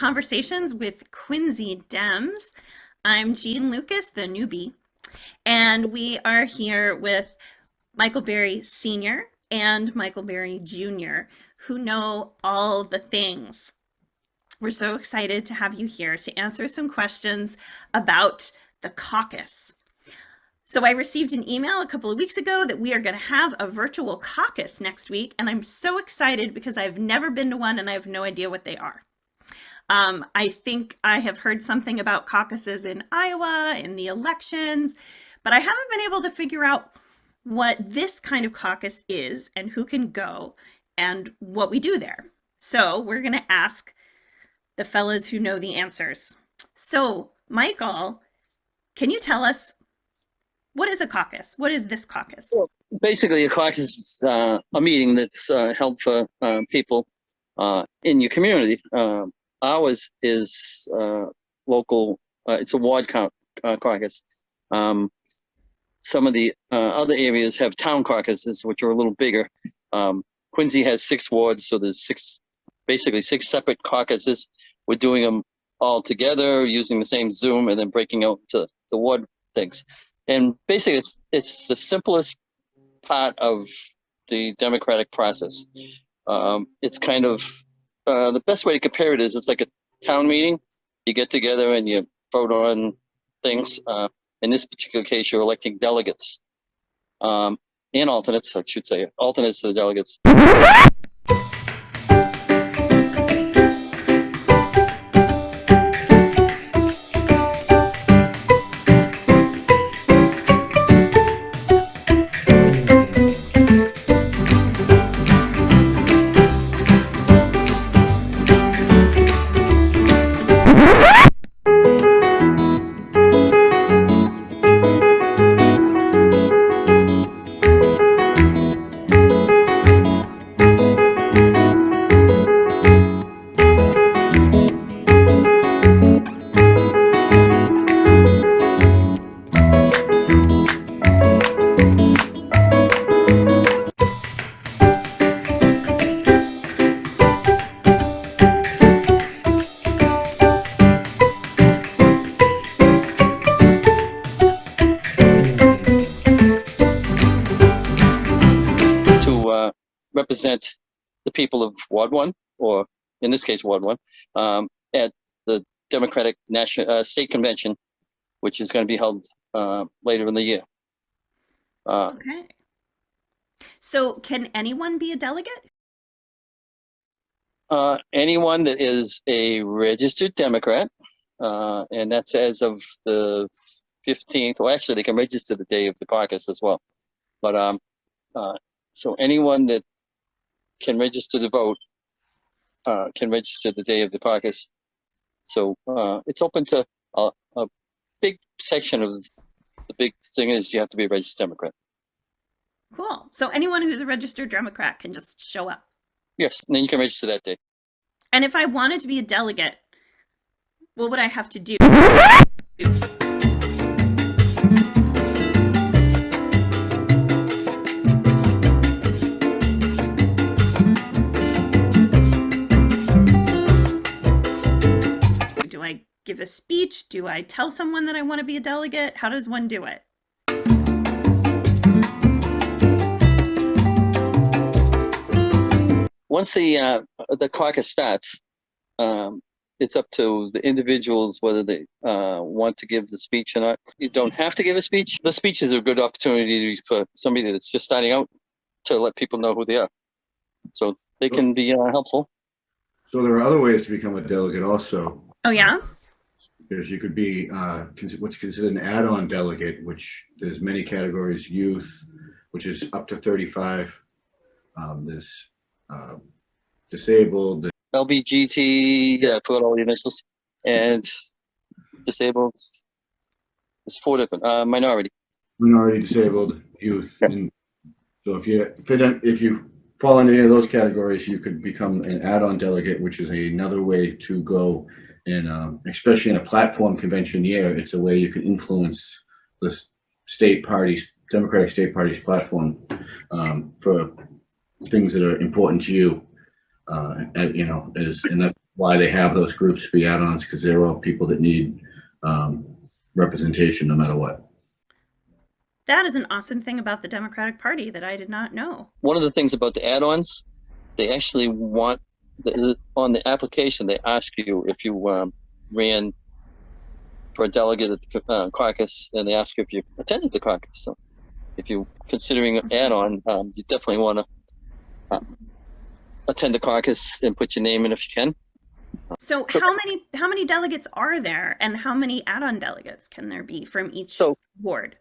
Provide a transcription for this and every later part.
Conversations with Quincy Dems. I'm Jean Lucas, the newbie, and we are here with Michael Berry Sr. and Michael Berry Jr., who know all the things. We're so excited to have you here to answer some questions about the caucus. So I received an email a couple of weeks ago that we are going to have a virtual caucus next week, and I'm so excited because I've never been to one and I have no idea what they are. I think I have heard something about caucuses in Iowa in the elections, but I haven't been able to figure out what this kind of caucus is and who can go and what we do there. So we're going to ask the fellows who know the answers. So Michael, can you tell us, what is a caucus? What is this caucus? Well, basically, a caucus is a meeting that's held for people in your community. Ours is local. It's a ward count caucus. Some of the other areas have town caucuses, which are a little bigger. Quincy has 6 wards, so there's basically six separate caucuses. We're doing them all together using the same Zoom and then breaking out to the ward things. And basically, it's the simplest part of the democratic process. It's kind of the best way to compare it is it's like a town meeting. You get together and you vote on things. In this particular case, you're electing delegates and alternates, I should say, alternates to the delegates. Represent the people of Ward 1, or in this case, Ward 1, at the Democratic National State Convention, which is going to be held later in the year. Okay. So can anyone be a delegate? Anyone that is a registered Democrat, and that's as of the 15th. Well, actually, they can register the day of the caucus as well. But so anyone that can register to vote can register the day of the caucus. So it's open to a big section of the big thing is you have to be a registered Democrat. Cool. So anyone who's a registered Democrat can just show up. Yes, and then you can register that day. And if I wanted to be a delegate, what would I have to do? Do I give a speech? Do I tell someone that I want to be a delegate? How does one do it? Once the caucus starts, it's up to the individuals whether they want to give the speech or not. You don't have to give a speech. The speech is a good opportunity for somebody that's just starting out to let people know who they are. So they can be helpful. So there are other ways to become a delegate also. Oh, yeah? Because you could be what's considered an add-on delegate, which there's many categories: youth, which is up to 35. There's disabled, LBGT, I forgot all the initials, and disabled. There's 4 different. Minority, disabled, youth. Yeah. And so if you fall into any of those categories, you could become an add-on delegate, which is another way to go. And especially in a platform convention year, it's a way you can influence the state parties, Democratic state parties platform for things that are important to you. And that's why they have those groups be add-ons, because they're all people that need representation no matter what. That is an awesome thing about the Democratic Party that I did not know. One of the things about the add-ons, they actually want on the application they ask you if you ran for a delegate at the caucus, and they ask you if you attended the caucus. So if you're considering an add-on, you definitely want to attend the caucus and put your name in if you can. So how many delegates are there, and how many add-on delegates can there be from each ward?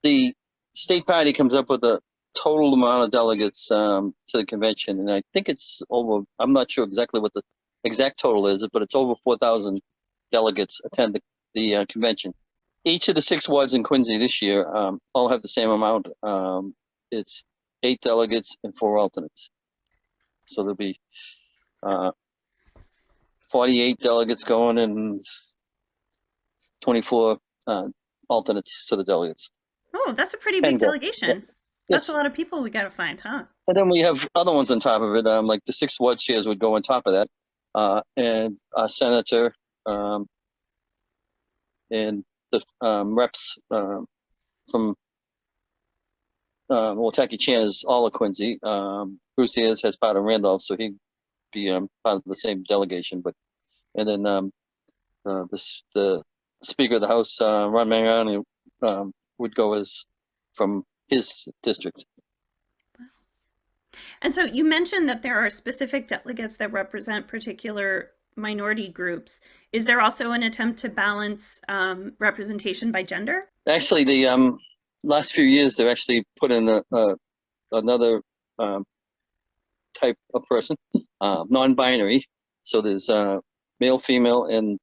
The state party comes up with a total amount of delegates to the convention, and I think it's over. I'm not sure exactly what the exact total is, but it's over 4,000 delegates attend the convention. Each of the 6 wards in Quincy this year all have the same amount. It's 8 delegates and 4 alternates. So there'll be 48 delegates going and 24 alternates to the delegates. Oh, that's a pretty big delegation. Yeah. That's Yes. a lot of people we got to find, huh? And then we have other ones on top of it. Like the 6 ward chairs would go on top of that, and our senator, and the reps from Wataki Chan is all of Quincy. Bruce Ayers has part of Randolph, so he'd be part of the same delegation. But and then the Speaker of the House, Ron Mariani, would go as from his district. And so you mentioned that there are specific delegates that represent particular minority groups. Is there also an attempt to balance representation by gender? Actually, the last few years they've actually put in another type of person, non-binary. So there's male, female, and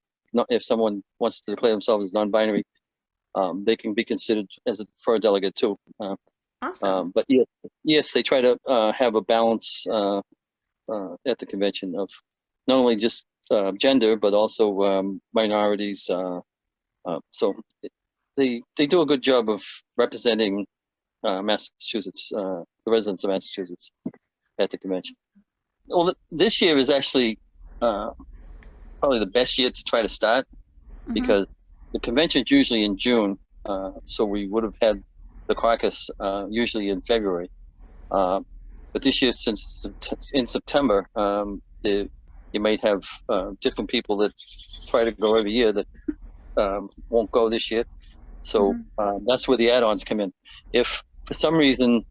if someone wants to declare themselves as non-binary, they can be considered for a delegate too. Awesome. But yes, they try to have a balance at the convention of not only just gender, but also minorities. So they do a good job of representing Massachusetts, the residents of Massachusetts at the convention. Well, this year is actually probably the best year to try to start, because the convention is usually in June, so we would have had the caucus usually in February. But this year, since it's in September, you might have different people that try to go every year that won't go this year. So that's where the add-ons come in. If for some reason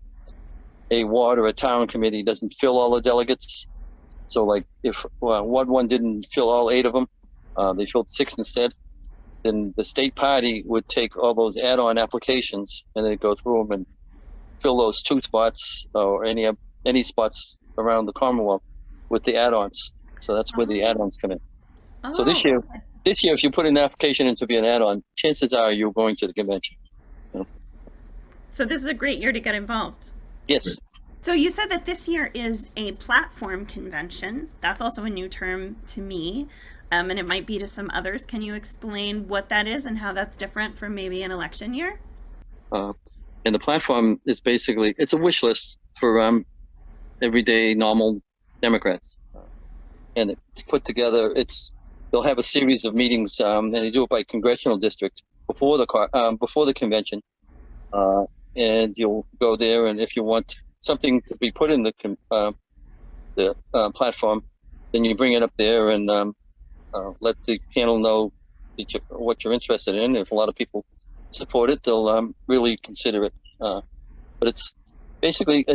a ward or a town committee doesn't fill all the delegates, so like if Ward 1 didn't fill all 8 of them, they filled 6 instead, then the state party would take all those add-on applications and then go through them and fill those 2 spots or any spots around the Commonwealth with the add-ons. So that's where the add-ons come in. So this year, if you put an application in to be an add-on, chances are you're going to the convention. So this is a great year to get involved. Yes. So you said that this year is a platform convention. That's also a new term to me, and it might be to some others. Can you explain what that is and how that's different from maybe an election year? And the platform is basically, it's a wish list for everyday normal Democrats. And it's put together, they'll have a series of meetings, and they do it by congressional district before the convention. And you'll go there, and if you want something to be put in the platform, then you bring it up there and let the panel know what you're interested in. If a lot of people support it, they'll really consider it. But it's basically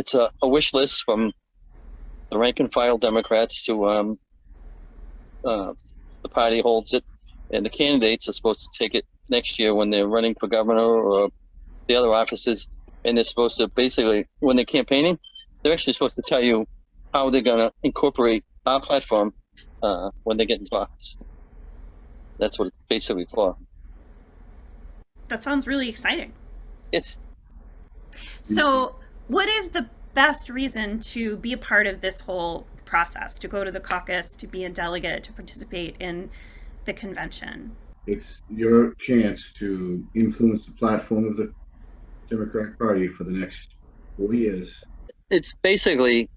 a wish list from the rank and file Democrats to the party holds it, and the candidates are supposed to take it next year when they're running for governor or the other offices, and they're supposed to basically, when they're campaigning, they're actually supposed to tell you how they're going to incorporate our platform when they get into office. That's what it's basically for. That sounds really exciting. Yes. So what is the best reason to be a part of this whole process, to go to the caucus, to be a delegate, to participate in the convention? It's your chance to influence the platform of the Democratic Party for the next 4 years. It's basically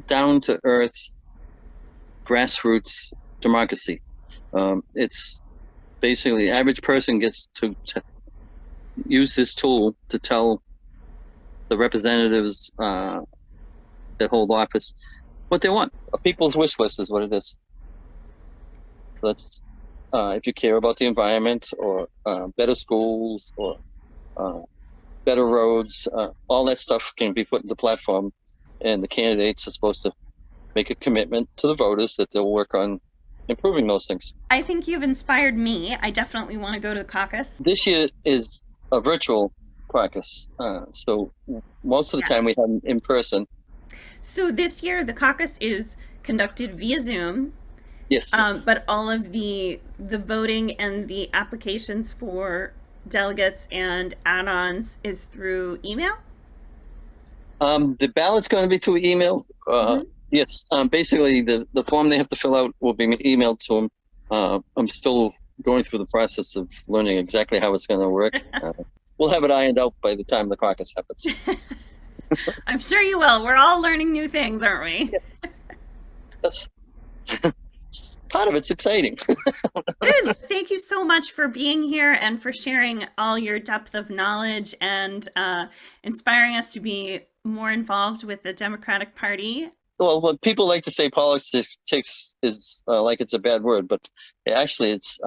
down to earth grassroots democracy. It's basically the average person gets to use this tool to tell the representatives that hold office what they want. A people's wish list is what it is. So that's if you care about the environment or better schools or better roads, all that stuff can be put in the platform, and the candidates are supposed to make a commitment to the voters that they'll work on improving those things. I think you've inspired me. I definitely want to go to the caucus. This year is a virtual caucus, so most of the time we have them in person. So this year the caucus is conducted via Zoom. Yes. But all of the voting and the applications for delegates and add-ons is through email? The ballot's going to be through email. Yes. Basically, the form they have to fill out will be emailed to them. I'm still going through the process of learning exactly how it's going to work. We'll have it ironed out by the time the caucus happens. I'm sure you will. We're all learning new things, aren't we? Yes. That's part of it's exciting. It is. Thank you so much for being here and for sharing all your depth of knowledge and inspiring us to be more involved with the Democratic Party. Well, what people like to say politics is like it's a bad word, but actually it's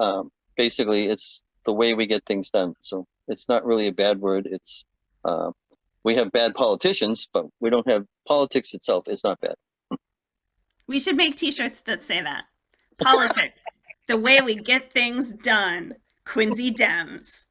basically it's the way we get things done. So it's not really a bad word. It's we have bad politicians, but we don't have politics itself. It's not bad. We should make t-shirts that say that. Politics, the way we get things done. Quincy Dems.